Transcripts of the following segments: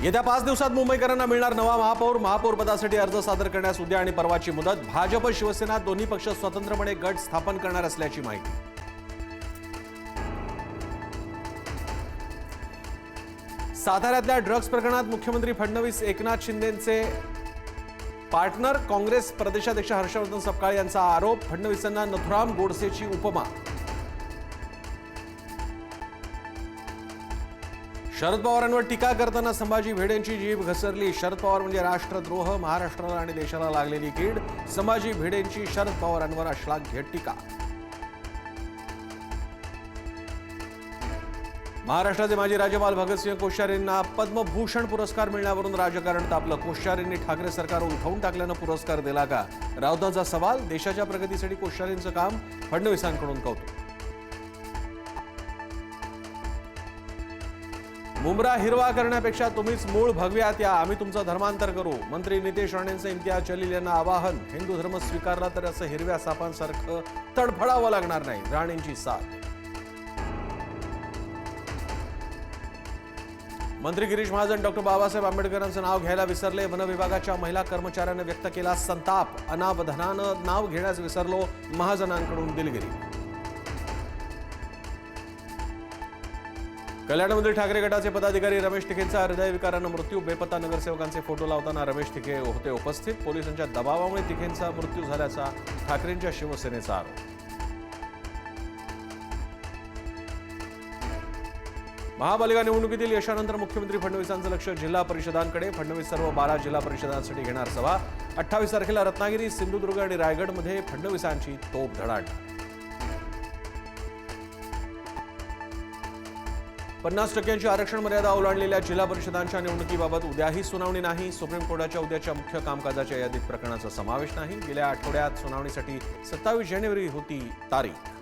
येत्या 5 दिवसात मुंबईकरांना मिळणार नवा महापौर पदासाठी अर्ज सादर करण्यास उद्या आणि परवाची मुदत। भाजप शिवसेना दोन्ही पक्ष स्वतंत्रपणे गट स्थापन करणार असल्याची माहिती। साताऱ्यातल्या ड्रग्ज प्रकरणात मुख्यमंत्री फडणवीस एकनाथ शिंदेंचे पार्टनर काँग्रेस प्रदेशाध्यक्ष हर्षवर्धन सपकाळ यांचा आरोप। फडणवीसांना नथुराम गोडसेची उपमा। शरद पवारांवर टीका करताना संभाजी भिडेंची जीभ घसरली। शरद पवार म्हणजे राष्ट्रद्रोह, महाराष्ट्राला आणि देशाला लागलेली कीड। संभाजी भिडेंची शरद पवारांवर अश्लाघ्य टीका। महाराष्ट्राचे माजी राज्यपाल भगतसिंह कोश्यारींना पद्मभूषण पुरस्कार मिळण्यावरून राजकारण तापलं। कोश्यारींनी ठाकरे सरकार उलथवून टाकल्यानं पुरस्कार दिला का? राऊतांचा सवाल। देशाच्या प्रगतीसाठी कोश्यारींचं काम, फडणवीसांकडून कौतुक। मुंब्रा हिरवा करण्यापेक्षा तुम्हीच मूळ भगव्यात या, आम्ही तुमचं धर्मांतर करू। मंत्री नितेश राणेंचं इम्तियाज जलील यांना आवाहन। हिंदू धर्म स्वीकारला तर असं हिरव्या सापांसारखं तडफडावं लागणार नाही, राणेंची साथ। मंत्री गिरीश महाजन डॉक्टर बाबासाहेब आंबेडकरांचं नाव घ्यायला विसरले। वन विभागाच्या महिला कर्मचाऱ्याने व्यक्त केला संताप। अनावधानानं नाव घेण्यास विसरलो, महाजनांकडून दिलगिरी। कल्याणमध्ये ठाकरे गटाचे पदाधिकारी रमेश तिकेंचा हृदयविकारानं मृत्यू। बेपत्ता नगरसेवकांचे फोटो लावताना रमेश तिके होते उपस्थित। पोलिसांच्या दबावामुळे तिकेंचा मृत्यू झाल्याचा ठाकरेंच्या शिवसेनेचा आरोप। महापालिका निवडणुकीतील यशानंतर मुख्यमंत्री फडणवीसांचं लक्ष जिल्हा परिषदांकडे। फडणवीस सर्व 12 जिल्हा परिषदांसाठी घेणार सभा। 28 तारखेला रत्नागिरी, सिंधुदुर्ग आणि रायगडमध्ये फडणवीसांची तोफ धडाड। 50% आरक्षण मर्यादा ओलांडलेल्या जिल्हा परिषदांच्या निवडणुकीबाबत उद्याही सुनावणी नाही। सुप्रीम कोर्टाच्या उद्याच्या मुख्य कामकाजाच्या यादीत प्रकरणाचा समावेश नाही। गेल्या आठवड्यात सुनावणीसाठी 27 जानेवारी होती तारीख।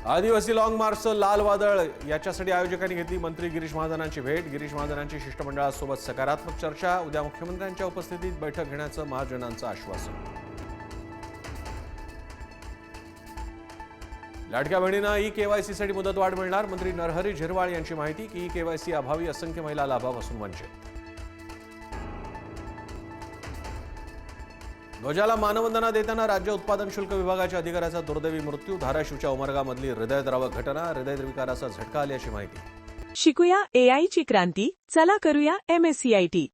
आदिवासी लाँग मार्चचं लाल वादळ याच्यासाठी आयोजकांनी घेतली मंत्री गिरीश महाजनांची भेट। गिरीश महाजनांची शिष्टमंडळासोबत सकारात्मक चर्चा। उद्या मुख्यमंत्र्यांच्या उपस्थितीत बैठक घेण्याचं महाजनांचं आश्वासन। लाडक्या बहिणींना ई-केवायसी साठी मुदतवाढ मिळणार। मंत्री नरहरी झिरवाळ यांची माहिती की ई-केवायसी अभावी असंख्य महिला लाभापासून वंचित। ध्वजाला मानवंदना देताना राज्य उत्पादन शुल्क विभागाच्या अधिकाऱ्याचा दुर्दैवी मृत्यू। धाराशिवच्या उमरगामधली हृदयद्रावक घटना। हृदयविकाराचा झटका आल्याची माहिती। शिकूया AI ची क्रांती, चला करूया MSCIT।